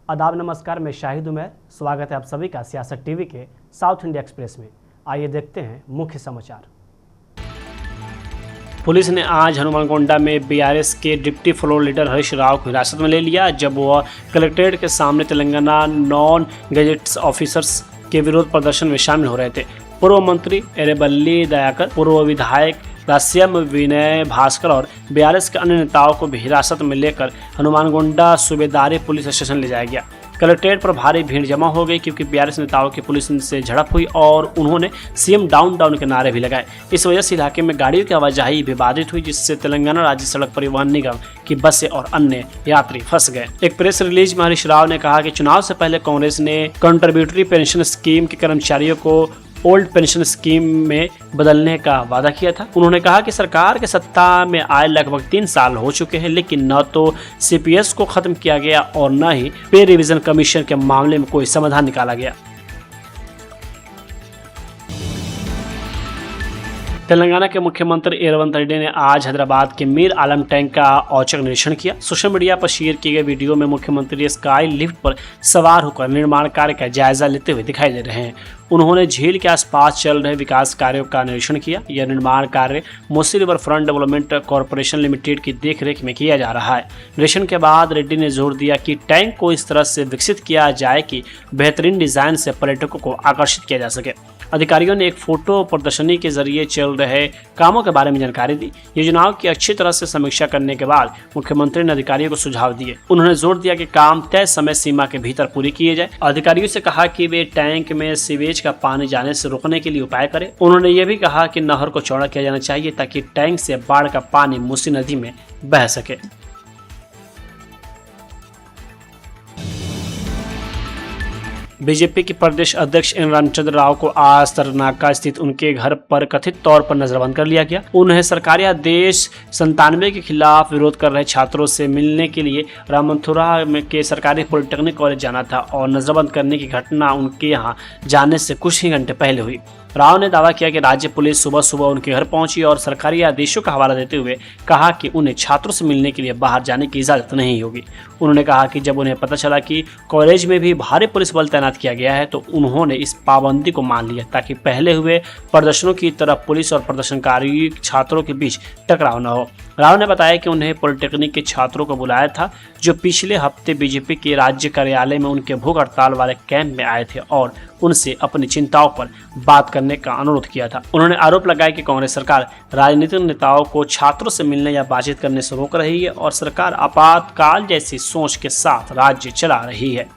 आदाब नमस्कार, मैं शाहिद उमर। स्वागत है आप सभी का सियासत टीवी के साउथ इंडिया एक्सप्रेस में। आइए देखते हैं मुख्य समाचार। पुलिस ने आज हनुमानगोंडा में बीआरएस के deputy floor leader Harish Rao को हिरासत में ले लिया, जब वह कलेक्ट्रेट के सामने तेलंगाना नॉन गजेट्स ऑफिसर्स के विरोध प्रदर्शन में शामिल हो रहे थे। पूर्व मंत्री एरेबल्ली दयाकर, पूर्व विधायक रास्यम विनय भास्कर और बीआरएस के अन्य नेताओं को भी हिरासत में लेकर हनुमानगोंडा सूबेदारी पुलिस स्टेशन ले जाया गया। कलेक्ट्रेट पर भारी भीड़ जमा हो गई क्योंकि बीआरएस नेताओं की पुलिस से झड़प हुई और उन्होंने सीएम डाउन डाउन के नारे भी लगाए। इस वजह से इलाके में गाड़ियों की आवाजाही भी बाधित हुई, जिससे तेलंगाना राज्य सड़क परिवहन निगम की बसें और अन्य यात्री फंस गए। एक प्रेस रिलीज में हरीश राव ने कहा कि चुनाव से पहले कांग्रेस ने कंट्रीब्यूटरी पेंशन स्कीम के कर्मचारियों को ओल्ड पेंशन स्कीम में बदलने का वादा किया था। उन्होंने कहा कि सरकार के सत्ता में आए लगभग 3 साल हो चुके हैं, लेकिन न तो सीपीएस को खत्म किया गया और न ही पे रिवीजन कमीशन के मामले में कोई समाधान निकाला गया। तेलंगाना के मुख्यमंत्री रेवंत रेड्डी ने आज हैदराबाद के मीर आलम टैंक का औचक निरीक्षण किया। सोशल मीडिया पर शेयर किए गए वीडियो में मुख्यमंत्री स्काई लिफ्ट पर सवार होकर निर्माण कार्य का जायजा लेते हुए दिखाई दे रहे हैं। उन्होंने झील के आसपास चल रहे विकास कार्यों का निरीक्षण किया। यह निर्माण कार्य मोसी river front development corporation limited की देखरेख में किया जा रहा है। निरीक्षण के बाद रेड्डी ने जोर दिया कि टैंक को इस तरह से विकसित किया जाए कि बेहतरीन डिजाइन से पर्यटकों को आकर्षित किया जा सके। अधिकारियों ने एक फोटो प्रदर्शनी के जरिए चल रहे कामों के बारे में जानकारी दी। योजनाओं की अच्छी तरह से समीक्षा करने के बाद मुख्यमंत्री ने अधिकारियों को सुझाव दिए। उन्होंने जोर दिया कि काम तय समय सीमा के भीतर पूरी किए जाए। अधिकारियों से कहा कि वे टैंक में सीवेज का पानी जाने से रोकने के लिए उपाय करें। उन्होंने ये भी कहा कि नहर को चौड़ा किया जाना चाहिए ताकि टैंक से बाढ़ का पानी मूसी नदी में बह सके। बीजेपी के प्रदेश अध्यक्ष एन रामचंद्र राव को आज तरनाका स्थित उनके घर पर कथित तौर पर नजरबंद कर लिया गया। उन्हें सरकारी आदेश 97 के खिलाफ विरोध कर रहे छात्रों से मिलने के लिए रामथुरा के सरकारी पॉलिटेक्निक कॉलेज जाना था और नजरबंद करने की घटना उनके यहाँ जाने से कुछ ही घंटे पहले हुई। राव ने दावा किया कि राज्य पुलिस सुबह सुबह उनके घर पहुंची और सरकारी आदेशों का हवाला देते हुए कहा कि उन्हें छात्रों से मिलने के लिए बाहर जाने की इजाजत नहीं होगी। उन्होंने कहा कि जब उन्हें पता चला कि कॉलेज में भी भारी पुलिस बल तैनात किया गया है तो उन्होंने इस पाबंदी को मान लिया ताकि पहले हुए प्रदर्शनों की तरह पुलिस और प्रदर्शनकारी छात्रों के बीच टकराव न हो। राव ने बताया कि उन्हें पॉलिटेक्निक के छात्रों को बुलाया था जो पिछले हफ्ते बीजेपी के राज्य कार्यालय में उनके भूख हड़ताल वाले कैंप में आए थे और उनसे अपनी चिंताओं पर बात करने का अनुरोध किया था। उन्होंने आरोप लगाया कि कांग्रेस सरकार राजनीतिक नेताओं को छात्रों से मिलने या बातचीत करने से रोक रही है और सरकार आपातकाल जैसी सोच के साथ राज्य चला रही है। –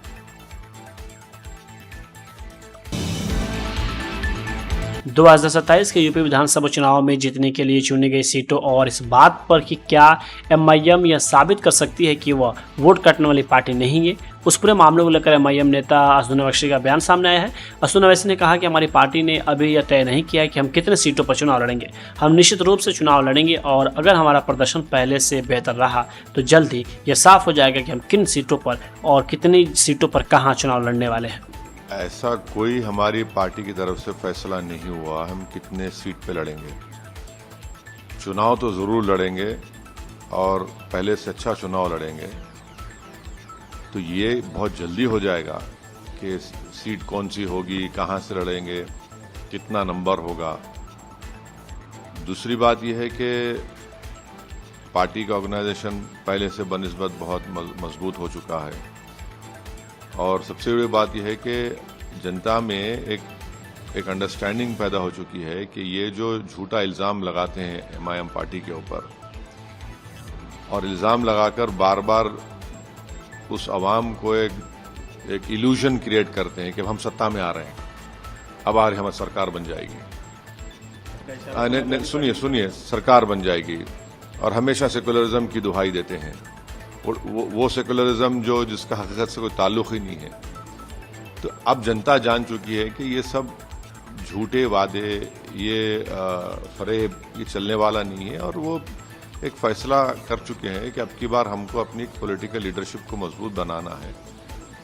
2027 के यूपी विधानसभा चुनाव में जीतने के लिए चुनी गई सीटों और इस बात पर कि क्या एमआईएम यह साबित कर सकती है कि वह वोट काटने वाली पार्टी नहीं है, उस पूरे मामले को लेकर एमआईएम नेता असदुद्दीन ओवैसी का बयान सामने आया है। असदुद्दीन ओवैसी ने कहा कि हमारी पार्टी ने अभी यह तय नहीं किया है कि हम कितने सीटों पर चुनाव लड़ेंगे। हम निश्चित रूप से चुनाव लड़ेंगे और अगर हमारा प्रदर्शन पहले से बेहतर रहा तो जल्द ही यह साफ हो जाएगा कि हम किन सीटों पर और कितनी सीटों पर कहाँ चुनाव लड़ने वाले हैं। ऐसा कोई हमारी पार्टी की तरफ से फैसला नहीं हुआ हम कितने सीट पे लड़ेंगे। चुनाव तो ज़रूर लड़ेंगे और पहले से अच्छा चुनाव लड़ेंगे, तो ये बहुत जल्दी हो जाएगा कि सीट कौन सी होगी, कहाँ से लड़ेंगे, कितना नंबर होगा। दूसरी बात यह है कि पार्टी का ऑर्गेनाइजेशन पहले से बनिस्बत बहुत मजबूत हो चुका है और सबसे बड़ी बात यह है कि जनता में एक अंडरस्टैंडिंग पैदा हो चुकी है कि ये जो झूठा इल्ज़ाम लगाते हैं एमआईएम पार्टी के ऊपर और इल्ज़ाम लगाकर बार बार उस आवाम को एक इल्यूजन क्रिएट करते हैं कि हम सत्ता में आ रहे हैं, अब आ रही हमारी सरकार बन जाएगी। सुनिए सरकार बन जाएगी और हमेशा सेकुलरिज्म की दुहाई देते हैं। वो सेकुलरिज्म जो जिसका हकीकत से कोई ताल्लुक ही नहीं है। तो अब जनता जान चुकी है कि ये सब झूठे वादे, ये फरेब, ये चलने वाला नहीं है और वो एक फैसला कर चुके हैं कि अब की बार हमको अपनी पॉलिटिकल लीडरशिप को मजबूत बनाना है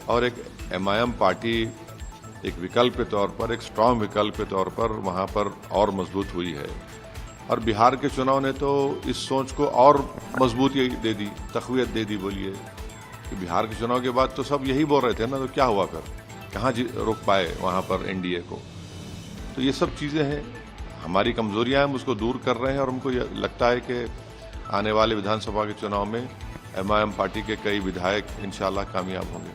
और एक एमआईएम पार्टी एक विकल्प के तौर पर, एक स्ट्रांग विकल्प के तौर पर वहाँ पर और मजबूत हुई है। और बिहार के चुनाव ने तो इस सोच को और मजबूती दे दी, तक़वियत दे दी बोलिए। कि बिहार के चुनाव के बाद तो सब यही बोल रहे थे ना, तो क्या हुआ फिर, कहाँ रोक पाए वहाँ पर एनडीए को। तो ये सब चीज़ें हैं, हमारी कमजोरियां हम उसको दूर कर रहे हैं और हमको लगता है कि आने वाले विधानसभा के चुनाव में एमआईएम पार्टी के कई विधायक इंशाल्लाह कामयाब होंगे।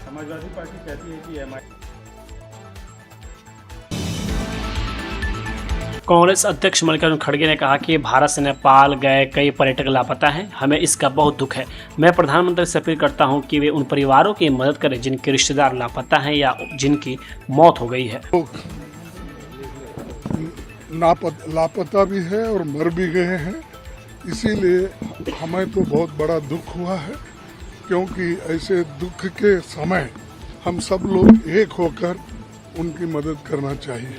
समाजवादी पार्टी कहती है कि एमआई कांग्रेस अध्यक्ष मल्लिकार्जुन खड़गे ने कहा कि भारत से नेपाल गए कई पर्यटक लापता हैं, हमें इसका बहुत दुख है। मैं प्रधानमंत्री से अपील करता हूं कि वे उन परिवारों की मदद करें जिनके रिश्तेदार लापता हैं या जिनकी मौत हो गई है। लापता भी है और मर भी गए हैं, इसीलिए हमें तो बहुत बड़ा दुख हुआ है, क्योंकि ऐसे दुख के समय हम सब लोग एक होकर उनकी मदद करना चाहिए।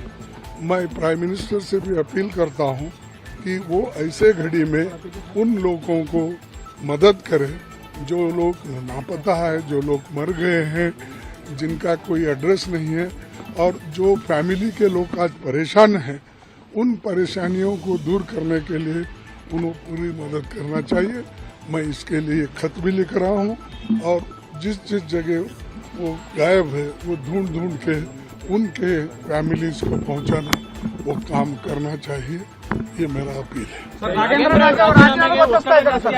मैं प्राइम मिनिस्टर से भी अपील करता हूं कि वो ऐसे घड़ी में उन लोगों को मदद करें जो लोग लापता है, जो लोग मर गए हैं, जिनका कोई एड्रेस नहीं है, और जो फैमिली के लोग आज परेशान हैं, उन परेशानियों को दूर करने के लिए उन्हें पूरी मदद करना चाहिए। मैं इसके लिए खत भी लिख रहा हूँ और जिस जिस जगह वो गायब है वो ढूंढ ढूंढ के उनके फैमिलीज को पहुँचाना वो काम करना चाहिए, ये मेरा अपील है। नागेंद्र राजीनामे ಗೊತ್ತಾಯ್ತಾ ಇದ್ದಾರೆ ಸರ್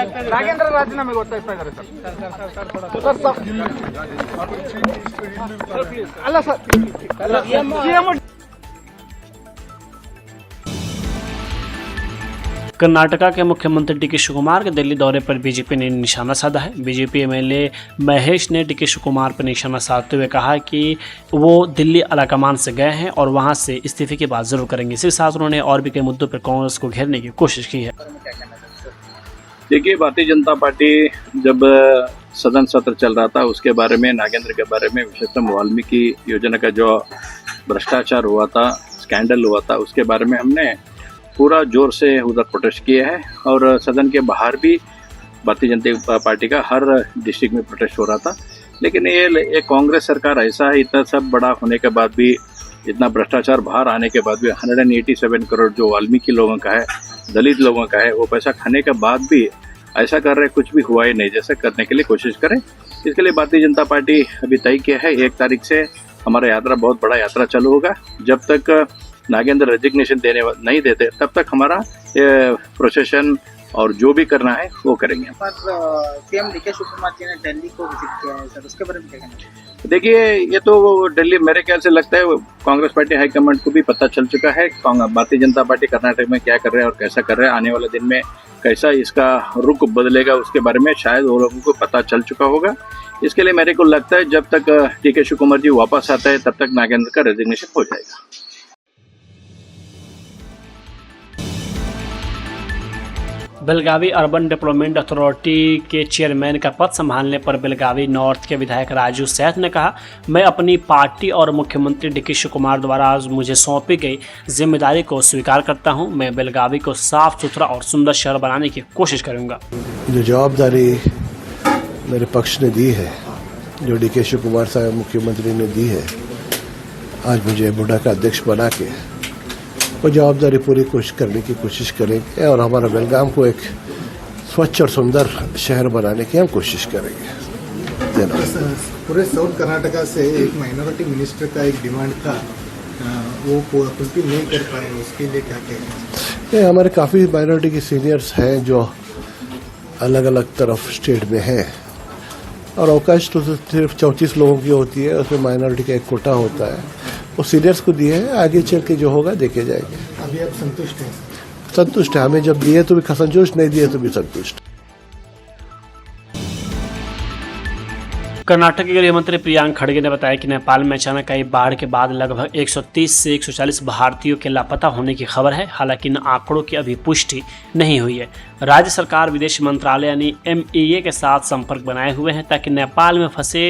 ಅಲ್ಲ ಸರ್ कर्नाटका के मुख्यमंत्री डीके शिवकुमार के दिल्ली दौरे पर बीजेपी ने निशाना साधा है। बीजेपी एमएलए महेश ने डीके शिवकुमार पर निशाना साधते हुए कहा कि वो दिल्ली आलाकमान से गए हैं और वहां से इस्तीफे की बात जरूर करेंगे। इसी के साथ उन्होंने और भी कई मुद्दों पर कांग्रेस को घेरने की कोशिश की है। देखिए, भारतीय जनता पार्टी जब सदन सत्र चल रहा था उसके बारे में, नागेंद्र के बारे में, विशेषतः वाल्मीकि योजना का जो भ्रष्टाचार हुआ था, स्कैंडल हुआ था, उसके बारे में हमने पूरा जोर से उधर प्रोटेस्ट किए हैं और सदन के बाहर भी भारतीय जनता पार्टी का हर डिस्ट्रिक्ट में प्रोटेस्ट हो रहा था। लेकिन ये कांग्रेस सरकार ऐसा है, इतना सब बड़ा होने के बाद भी, इतना भ्रष्टाचार बाहर आने के बाद भी 187 करोड़ जो वाल्मीकि लोगों का है, दलित लोगों का है, वो पैसा खाने के बाद भी ऐसा कर रहे, कुछ भी हुआ ही नहीं। जैसे करने के लिए कोशिश करें, इसके लिए भारतीय जनता पार्टी अभी तय किया है 1 तारीख से हमारा यात्रा, बहुत बड़ा यात्रा चालू होगा। जब तक नागेंद्र रेजिग्नेशन नहीं देते तब तक हमारा प्रोसेशन और जो भी करना है वो करेंगे। पर सीएम डीके शिवकुमार जी ने दिल्ली को विजिट किया है सर, उसके बारे में क्या कहना चाहिए? देखिए, ये तो दिल्ली मेरे ख्याल से लगता है कांग्रेस पार्टी हाईकमांड को भी पता चल चुका है भारतीय जनता पार्टी कर्नाटक में क्या कर रहे हैं और कैसा कर रहे हैं, आने वाले दिन में कैसा इसका रुख बदलेगा उसके बारे में शायद वो लोगों को पता चल चुका होगा। इसके लिए मेरे को लगता है जब तक डीके शिवकुमार जी वापस आते हैं तब तक नागेंद्र का रेजिग्नेशन हो जाएगा। बेलगावी अर्बन डेवलपमेंट अथॉरिटी के चेयरमैन का पद संभालने पर बेलगावी नॉर्थ के विधायक राजू सैथ ने कहा, मैं अपनी पार्टी और मुख्यमंत्री डीके शिवकुमार द्वारा मुझे सौंपी गई जिम्मेदारी को स्वीकार करता हूं। मैं बेलगावी को साफ सुथरा और सुंदर शहर बनाने की कोशिश करूंगा। जो जवाबदारी मेरे पक्ष ने दी है, जो डीके शिवकुमार साहब मुख्यमंत्री ने दी है, आज मुझे बुढ़ा का अध्यक्ष बना के वो जवाबदारी पूरी करने की कोशिश करेंगे और हमारा बेलगाम को एक स्वच्छ और सुंदर शहर बनाने की हम कोशिश करेंगे। पूरे साउथ कर्नाटका से एक माइनॉरिटी मिनिस्टर का एक डिमांड था, वो फुलफिल नहीं कर पाए, उसके लिए क्या कहेंगे? हमारे काफ़ी माइनॉरिटी के सीनियर्स हैं जो अलग अलग तरफ स्टेट में हैं और अवकाश तो सिर्फ 34 लोगों की होती है, उसमें माइनॉरिटी का एक कोटा होता है, वो सीनियर्स को दिए हैं, आगे चल के जो होगा देखे जाएंगे। अभी आप संतुष्ट हैं? संतुष्ट है, हमें जब दिए तो भी संतुष्ट, नहीं दिए तो भी संतुष्ट। कर्नाटक के गृह मंत्री प्रियांक खड़गे ने बताया कि नेपाल में अचानक आई बाढ़ के बाद लगभग 130 से 140 भारतीयों के लापता होने की खबर है। हालांकि इन आंकड़ों की अभी पुष्टि नहीं हुई है। राज्य सरकार विदेश मंत्रालय यानी MAA के साथ संपर्क बनाए हुए हैं ताकि नेपाल में फंसे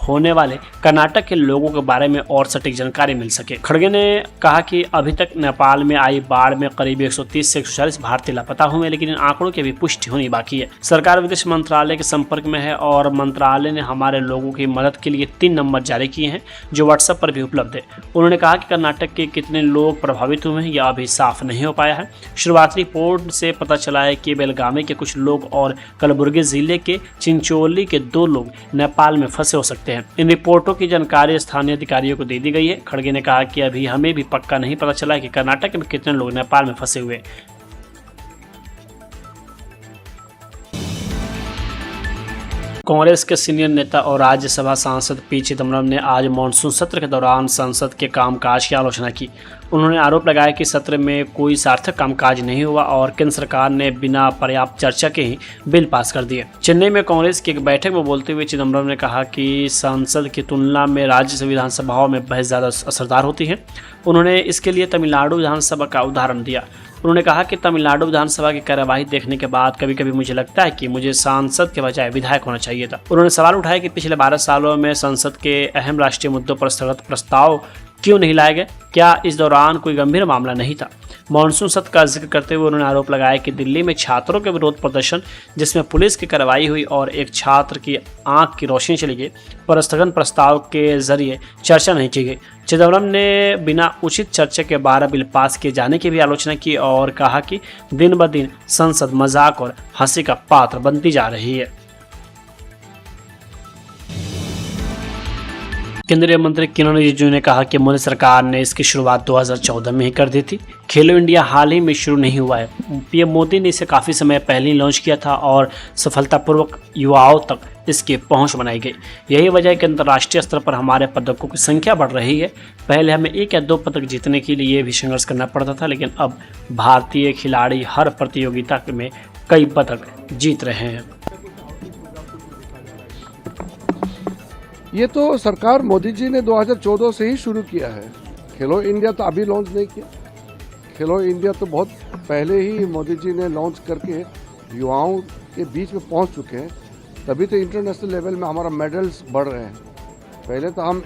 होने वाले कर्नाटक के लोगों के बारे में और सटीक जानकारी मिल सके। खड़गे ने कहा कि अभी तक नेपाल में आई बाढ़ में करीब 130 से 140 भारतीय लापता हुए, लेकिन इन आंकड़ों की भी पुष्टि होनी बाकी है। सरकार विदेश मंत्रालय के संपर्क में है और मंत्रालय ने हमारे लोगों की मदद के लिए 3 नंबर जारी किए हैं जो व्हाट्सएप पर भी उपलब्ध है। उन्होंने कहा कि कर्नाटक के कितने लोग प्रभावित हुए हैं यह अभी साफ नहीं हो पाया है। शुरुआती रिपोर्ट से पता चला है कि बेलगावी के कुछ लोग और कलबुर्गी जिले के चिंचोली के 2 लोग नेपाल में फंसे हो सकते हैं। इन रिपोर्टों की जानकारी स्थानीय अधिकारियों को दे दी गई है। खड़गे ने कहा कि अभी हमें भी पक्का नहीं पता चला है कि कर्नाटक में कितने लोग नेपाल में फंसे हुए। कांग्रेस के सीनियर नेता और राज्यसभा सांसद पी चिदम्बरम ने आज मॉनसून सत्र के दौरान संसद के कामकाज की आलोचना की। उन्होंने आरोप लगाया कि सत्र में कोई सार्थक कामकाज नहीं हुआ और केंद्र सरकार ने बिना पर्याप्त चर्चा के ही बिल पास कर दिए। चेन्नई में कांग्रेस की एक बैठक में बोलते हुए चिदम्बरम ने कहा कि संसद की तुलना में राज्य विधानसभाओं में बहस ज़्यादा असरदार होती है। उन्होंने इसके लिए तमिलनाडु विधानसभा का उदाहरण दिया। उन्होंने कहा कि तमिलनाडु विधानसभा की कार्यवाही देखने के बाद कभी कभी मुझे लगता है कि मुझे सांसद के बजाय विधायक होना चाहिए था। उन्होंने सवाल उठाया कि पिछले 12 सालों में संसद के अहम राष्ट्रीय मुद्दों पर स्थगित प्रस्ताव क्यों नहीं लाए गए? क्या इस दौरान कोई गंभीर मामला नहीं था? मॉनसून सत्र का जिक्र करते हुए उन्होंने आरोप लगाया कि दिल्ली में छात्रों के विरोध प्रदर्शन जिसमें पुलिस की कार्रवाई हुई और एक छात्र की आंख की रोशनी चली गई पर स्थगन प्रस्ताव के जरिए चर्चा नहीं की गई। चिदम्बरम ने बिना उचित चर्चा के 12 बिल पास किए जाने की भी आलोचना की और कहा कि दिन ब दिन संसद मजाक और हंसी का पात्र बनती जा रही है। केंद्रीय मंत्री किरण रिजिजू ने कहा कि मोदी सरकार ने इसकी शुरुआत 2014 में ही कर दी थी। खेलो इंडिया हाल ही में शुरू नहीं हुआ है। पीएम मोदी ने इसे काफ़ी समय पहले ही लॉन्च किया था और सफलतापूर्वक युवाओं तक इसकी पहुंच बनाई गई। यही वजह है कि अंतर्राष्ट्रीय स्तर पर हमारे पदकों की संख्या बढ़ रही है। पहले हमें 1 या 2 पदक जीतने के लिए भी संघर्ष करना पड़ता था, लेकिन अब भारतीय खिलाड़ी हर प्रतियोगिता में कई पदक जीत रहे हैं। ये तो सरकार मोदी जी ने 2014 से ही शुरू किया है। खेलो इंडिया तो अभी लॉन्च नहीं किया। खेलो इंडिया तो बहुत पहले ही मोदी जी ने लॉन्च करके युवाओं के बीच में पहुंच चुके हैं। तभी तो इंटरनेशनल लेवल में हमारा मेडल्स बढ़ रहे हैं। पहले तो हम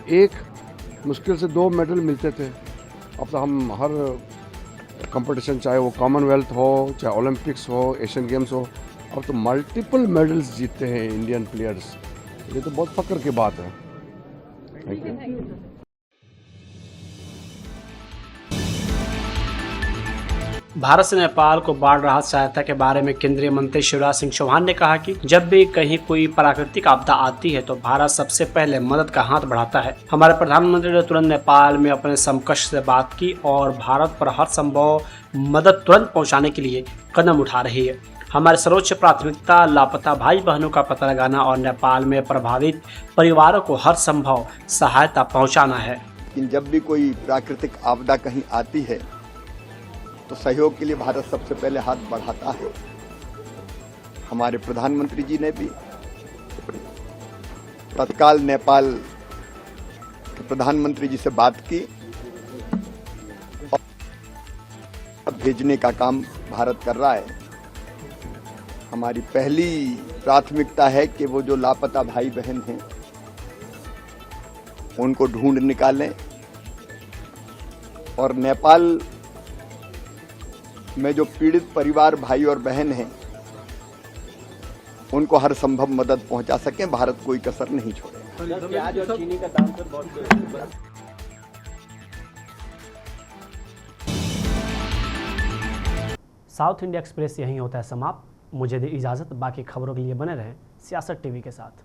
मुश्किल से 2 मेडल मिलते थे। अब तो हम हर कंपटीशन, चाहे वो कॉमनवेल्थ हो, चाहे ओलंपिक्स हो, एशियन गेम्स हो, अब तो मल्टीपल मेडल्स जीतते हैं इंडियन प्लेयर्स। ये तो बहुत फक्र की बात है। Thank you. भारत से नेपाल को बाढ़ राहत सहायता के बारे में केंद्रीय मंत्री शिवराज सिंह चौहान ने कहा कि जब भी कहीं कोई प्राकृतिक आपदा आती है तो भारत सबसे पहले मदद का हाथ बढ़ाता है। हमारे प्रधानमंत्री ने तुरंत नेपाल में अपने समकक्ष से बात की और भारत पर हर संभव मदद तुरंत पहुंचाने के लिए कदम उठा रही है। हमारी सर्वोच्च प्राथमिकता लापता भाई बहनों का पता लगाना और नेपाल में प्रभावित परिवारों को हर संभव सहायता पहुंचाना है। लेकिन जब भी कोई प्राकृतिक आपदा कहीं आती है तो सहयोग के लिए भारत सबसे पहले हाथ बढ़ाता है। हमारे प्रधानमंत्री जी ने भी तत्काल नेपाल के प्रधानमंत्री जी से बात की और भेजने का काम भारत कर रहा है। हमारी पहली प्राथमिकता है कि वो जो लापता भाई बहन हैं उनको ढूंढ निकालें और नेपाल में जो पीड़ित परिवार भाई और बहन हैं उनको हर संभव मदद पहुंचा सकें। भारत कोई कसर नहीं छोड़ेगा। प्याज और चीनी का दाम पर बहुत साउथ इंडिया एक्सप्रेस यहीं होता है समाप्त। मुझे दी इजाज़त। बाकी खबरों के लिए बने रहें सियासत टीवी के साथ।